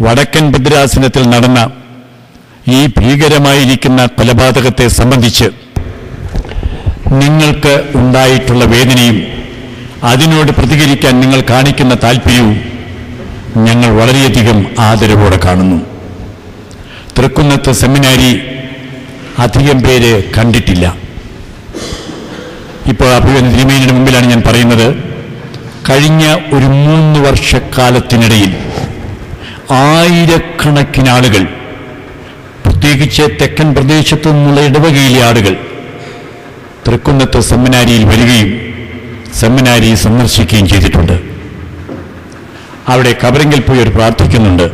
വടക്കൻ ഭദ്രാസനത്തിൽ നടന്ന ഈ ഭീകരമായിരിക്കുന്ന കൊലപാതകത്തെ സംബന്ധിച്ച് നിങ്ങൾക്ക് ഉണ്ടായിട്ടുള്ള വേദനയും അതിനോട് പ്രതികരിക്കാൻ നിങ്ങൾ കാണിക്കുന്ന താല്പര്യവും ഞങ്ങൾ വളരെയധികം ആദരവോടെ കാണുന്നു. തൃക്കുന്നത്ത് സെമിനാരി അധികം പേര് കണ്ടിട്ടില്ല. ഇപ്പോൾ അഭിമന്യ തിരുമേനിയുടെ മുമ്പിലാണ് ഞാൻ പറയുന്നത്. കഴിഞ്ഞ ഒരു 3 വർഷക്കാലത്തിനിടയിൽ ആയിരക്കണക്കിന് ആളുകൾ, പ്രത്യേകിച്ച് തെക്കൻ പ്രദേശത്തു നിന്നുള്ള ഇടവകയിലെ ആളുകൾ തൃക്കുന്നത്ത് സെമിനാരിയിൽ വരികയും സെമിനാരി സന്ദർശിക്കുകയും ചെയ്തിട്ടുണ്ട്. അവിടെ കബറിങ്കിൽ പോയി ഒരു പ്രാർത്ഥിക്കുന്നുണ്ട്.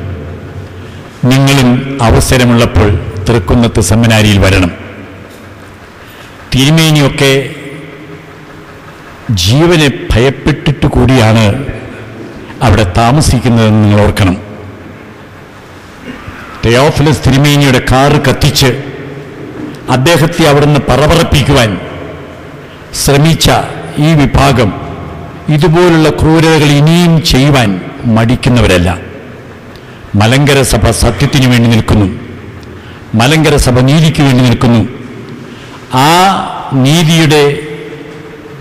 നിങ്ങളും അവസരമുള്ളപ്പോൾ തൃക്കുന്നത്ത് സെമിനാരിയിൽ വരണം. തിരുമേനിയൊക്കെ ജീവനെ ഭയപ്പെട്ടിട്ട് കൂടിയാണ് അവിടെ താമസിക്കുന്നതെന്ന് നിങ്ങൾ ഓർക്കണം. തെയോഫിലസ് തിരുമേനിയുടെ കാറ് കത്തിച്ച് അദ്ദേഹത്തെ അവിടുന്ന് പറപറപ്പിക്കുവാൻ ശ്രമിച്ച ഈ വിഭാഗം ഇതുപോലുള്ള ക്രൂരതകൾ ഇനിയും ചെയ്യുവാൻ മടിക്കുന്നവരല്ല. മലങ്കര സഭ സത്യത്തിനു വേണ്ടി നിൽക്കുന്നു. മലങ്കര സഭ നീതിക്ക് വേണ്ടി നിൽക്കുന്നു. ആ നീതിയുടെ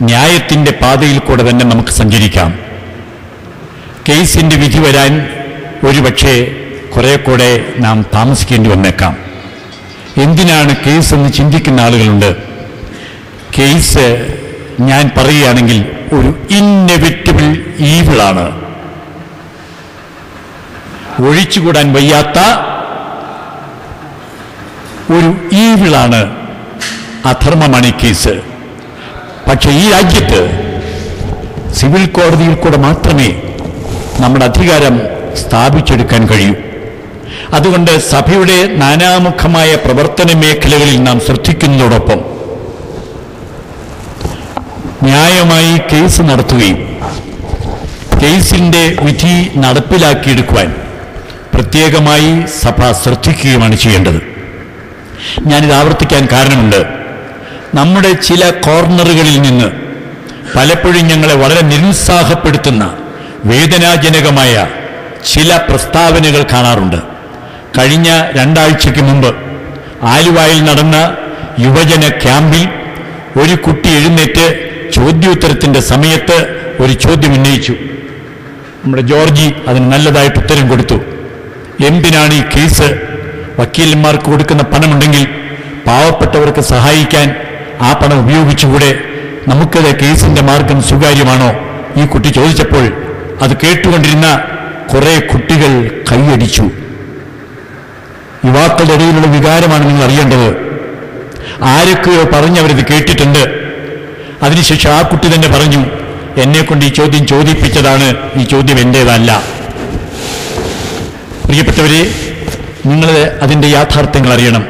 ന്യായത്തിൻ്റെ പാതയിൽ കൂടെ തന്നെ നമുക്ക് സഞ്ചരിക്കാം. കേസിൻ്റെ വിധി വരാൻ ഒരുപക്ഷെ കുറെ കൂടെ നാം താമസിക്കേണ്ടി വന്നേക്കാം. എന്തിനാണ് കേസ് എന്ന് ചിന്തിക്കുന്ന ആളുകളുണ്ട്. കേസ് ഞാൻ പറയുകയാണെങ്കിൽ ഒരു ഇന്നെവിറ്റബിൾ ഈവിളാണ്. ഒഴിച്ചുകൂടാൻ വയ്യാത്ത ഒരു ഈവിളാണ്, അധർമ്മമാണ് ഈ കേസ്. പക്ഷെ ഈ രാജ്യത്ത് സിവിൽ കോടതിയിൽ കൂടെ മാത്രമേ നമ്മുടെ അധികാരം സ്ഥാപിച്ചെടുക്കാൻ കഴിയൂ. അതുകൊണ്ട് സഭയുടെ നാനാമുഖമായ പ്രവർത്തന മേഖലകളിൽ നാം ശ്രദ്ധിക്കുന്നതോടൊപ്പം ന്യായമായി കേസ് നടത്തുകയും കേസിൻ്റെ വിധി നടപ്പിലാക്കിയെടുക്കുവാൻ പ്രത്യേകമായി സഭ ശ്രദ്ധിക്കുകയുമാണ് ചെയ്യേണ്ടത്. ഞാനിത് ആവർത്തിക്കാൻ കാരണമുണ്ട്. നമ്മുടെ ചില കോർണറുകളിൽ നിന്ന് പലപ്പോഴും ഞങ്ങളെ വളരെ നിരുത്സാഹപ്പെടുത്തുന്ന വേദനാജനകമായ ചില പ്രസ്താവനകൾ കാണാറുണ്ട്. കഴിഞ്ഞ 2 ആഴ്ചയ്ക്ക് മുമ്പ് ആലുവായിൽ നടന്ന യുവജന ക്യാമ്പിൽ ഒരു കുട്ടി എഴുന്നേറ്റ് ചോദ്യോത്തരത്തിൻ്റെ സമയത്ത് ഒരു ചോദ്യം ഉന്നയിച്ചു. നമ്മുടെ ജോർജി അതിന് നല്ലതായിട്ട് ഉത്തരം കൊടുത്തു. എന്തിനാണ് ഈ കേസ്? വക്കീലന്മാർക്ക് കൊടുക്കുന്ന പണമുണ്ടെങ്കിൽ പാവപ്പെട്ടവർക്ക് സഹായിക്കാൻ ആ പണം ഉപയോഗിച്ചുകൂടെ? നമുക്കത് കേസിൻ്റെ മാർഗം സ്വീകാര്യമാണോ? ഈ കുട്ടി ചോദിച്ചപ്പോൾ അത് കേട്ടുകൊണ്ടിരുന്ന കുറേ കുട്ടികൾ കൈയടിച്ചു. യുവാക്കളുടെ ഇടയിലുള്ള വികാരമാണ് നിങ്ങൾ അറിയേണ്ടത്. ആരൊക്കെയോ പറഞ്ഞവരത് കേട്ടിട്ടുണ്ട്. അതിനുശേഷം ആ കുട്ടി തന്നെ പറഞ്ഞു, എന്നെക്കൊണ്ട് ഈ ചോദ്യം ചോദിപ്പിച്ചതാണ്, ഈ ചോദ്യം എൻ്റേതല്ല. പ്രിയപ്പെട്ടവരെ, നിങ്ങൾ അതിൻ്റെ യാഥാർത്ഥ്യങ്ങൾ അറിയണം.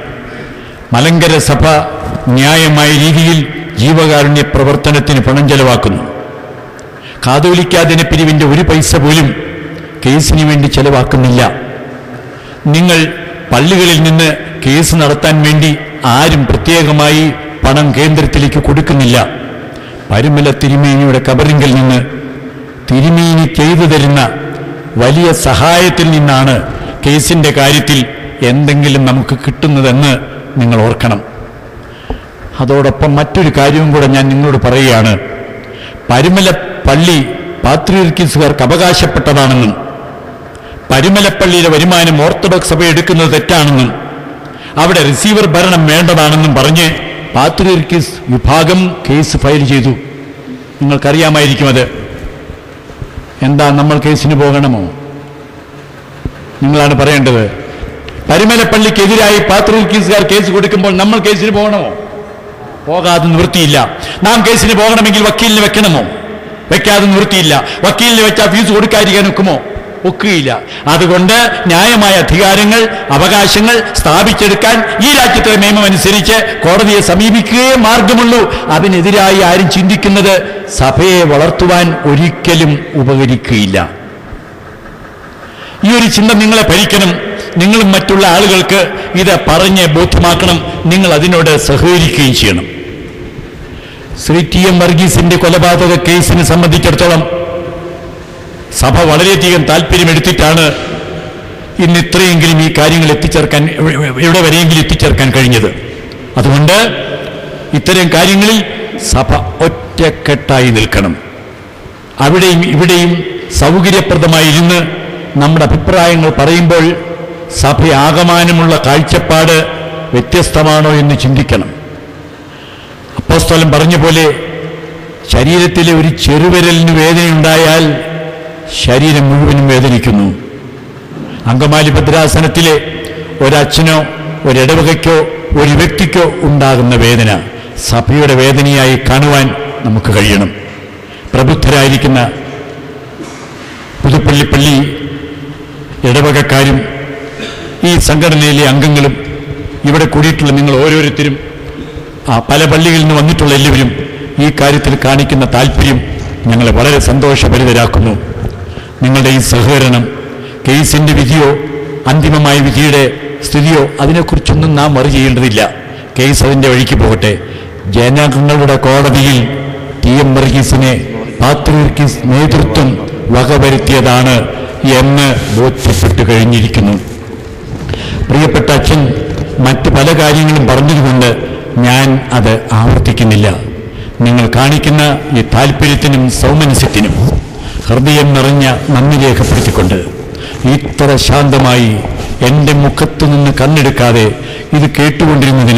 മലങ്കര സഭ ന്യായമായ രീതിയിൽ ജീവകാരുണ്യ പ്രവർത്തനത്തിന് പണം ചെലവാക്കുന്നു. കാതോലിക്കാ ദിനപ്പിരിവിൻ്റെ 1 പൈസ പോലും കേസിന് വേണ്ടി ചെലവാക്കുന്നില്ല. നിങ്ങൾ പള്ളികളിൽ നിന്ന് കേസ് നടത്താൻ വേണ്ടി ആരും പ്രത്യേകമായി പണം കേന്ദ്രത്തിലേക്ക് കൊടുക്കുന്നില്ല. പരുമല തിരുമേനിയുടെ കബറിങ്കിൽ നിന്ന് തിരുമേനി ചെയ്തു തരുന്ന വലിയ സഹായത്തിൽ നിന്നാണ് കേസിൻ്റെ കാര്യത്തിൽ എന്തെങ്കിലും നമുക്ക് കിട്ടുന്നതെന്ന് നിങ്ങൾ ഓർക്കണം. അതോടൊപ്പം മറ്റൊരു കാര്യവും കൂടെ ഞാൻ നിങ്ങളോട് പറയുകയാണ്. പരുമല പള്ളി പാത്രീർക്കീസുകാർക്ക് അവകാശപ്പെട്ടതാണെന്നും പരുമലപ്പള്ളിയിലെ വരുമാനം ഓർത്തഡോക്സ് സഭ എടുക്കുന്നത് തെറ്റാണെന്നും അവിടെ റിസീവർ ഭരണം വേണ്ടതാണെന്നും പറഞ്ഞ് പാത്രീർക്കീസ് വിഭാഗം കേസ് ഫയൽ ചെയ്തു. നിങ്ങൾക്കറിയാമായിരിക്കും അത്. എന്താ, നമ്മൾ കേസിന് പോകണമോ? നിങ്ങളാണ് പറയേണ്ടത്. പരുമലപ്പള്ളിക്കെതിരായി പാത്രീർക്കീസുകാർ കേസ് കൊടുക്കുമ്പോൾ നമ്മൾ കേസിന് പോകണമോ? പോകാതെ നിവൃത്തിയില്ല. നാം കേസിന് പോകണമെങ്കിൽ വക്കീലിന് വെക്കണമോ? വെക്കാതെ നിവൃത്തിയില്ല. വക്കീലിന് വെച്ചാൽ ഫീസ് കൊടുക്കാതിരിക്കാൻ ഒക്കുമോ? ഒക്കുകയില്ല. അതുകൊണ്ട് ന്യായമായ അധികാരങ്ങൾ, അവകാശങ്ങൾ സ്ഥാപിച്ചെടുക്കാൻ ഈ രാജ്യത്തെ നിയമം അനുസരിച്ച് കോടതിയെ സമീപിക്കുകയേ മാർഗമുള്ളൂ. അതിനെതിരായി ആരും ചിന്തിക്കുന്നത് സഭയെ വളർത്തുവാൻ ഒരിക്കലും ഉപകരിക്കുകയില്ല. ഈ ഒരു ചിന്ത നിങ്ങളെ ഭരിക്കണം. നിങ്ങളും മറ്റുള്ള ആളുകൾക്ക് ഇത് പറഞ്ഞ് ബോധ്യമാക്കണം. നിങ്ങൾ അതിനോട് സഹകരിക്കുകയും ചെയ്യണം. ശ്രീ TM വർഗീസിന്റെ കൊലപാതക കേസിനെ സംബന്ധിച്ചിടത്തോളം സഭ വളരെയധികം താല്പര്യമെടുത്തിട്ടാണ് ഇന്ന് ഇത്രയെങ്കിലും ഈ കാര്യങ്ങൾ എത്തിച്ചേർക്കാൻ, എവിടെ വരെയെങ്കിലും എത്തിച്ചേർക്കാൻ കഴിഞ്ഞത്. അതുകൊണ്ട് ഇത്തരം കാര്യങ്ങളിൽ സഭ ഒറ്റക്കെട്ടായി നിൽക്കണം. അവിടെയും ഇവിടെയും സൗകര്യപ്രദമായിരുന്ന് നമ്മുടെ അഭിപ്രായങ്ങൾ പറയുമ്പോൾ സഭയാകമാനമുള്ള കാഴ്ചപ്പാട് വ്യത്യസ്തമാണോ എന്ന് ചിന്തിക്കണം. അപ്പോസ്തലൻ പറഞ്ഞ പോലെ ശരീരത്തിലെ ഒരു ചെറുവിരലിന് വേദനയുണ്ടായാൽ ശരീരം മുഴുവനും വേദനിക്കുന്നു. അങ്കമാലി ഭദ്രാസനത്തിലെ ഒരച്ഛനോ ഒരിടവകയ്ക്കോ ഒരു വ്യക്തിക്കോ ഉണ്ടാകുന്ന വേദന സഭയുടെ വേദനയായി കാണുവാൻ നമുക്ക് കഴിയണം. പ്രബുദ്ധരായിരിക്കുന്ന പുതുപ്പള്ളി ഇടവകക്കാരും ഈ സംഘടനയിലെ അംഗങ്ങളും ഇവിടെ കൂടിയിട്ടുള്ള നിങ്ങൾ ഓരോരുത്തരും പല പള്ളികളിൽ നിന്ന് വന്നിട്ടുള്ള എല്ലാവരും ഈ കാര്യത്തിൽ കാണിക്കുന്ന താല്പര്യം ഞങ്ങളെ വളരെ സന്തോഷഭരിതരാക്കുന്നു. നിങ്ങളുടെ ഈ സഹകരണം, കേസിൻ്റെ വിധിയോ അന്തിമമായ വിധിയുടെ സ്ഥിതിയോ അതിനെക്കുറിച്ചൊന്നും നാം വറി ചെയ്യേണ്ടതില്ല. കേസ് അതിൻ്റെ വഴിക്ക് പോകട്ടെ. ജനങ്ങളുടെ കോടതിയിൽ TM വർഗീസിനെ പാത്രീർക്കീസ് നേതൃത്വം വകവരുത്തിയതാണ് എന്ന് ബോധ്യപ്പെട്ടു കഴിഞ്ഞിരിക്കുന്നു. പ്രിയപ്പെട്ട അച്ഛൻ മറ്റ് പല കാര്യങ്ങളും പറഞ്ഞതുകൊണ്ട് ഞാൻ അത് ആവർത്തിക്കുന്നില്ല. നിങ്ങൾ കാണിക്കുന്ന ഈ താല്പര്യത്തിനും സൗമനസ്യത്തിനും ഹൃദയം നിറഞ്ഞ നന്ദി രേഖപ്പെടുത്തിക്കൊണ്ട് ഇത്ര ശാന്തമായി എൻ്റെ മുഖത്തു നിന്ന് കണ്ണെടുക്കാതെ ഇത് കേട്ടുകൊണ്ടിരുന്നതിന്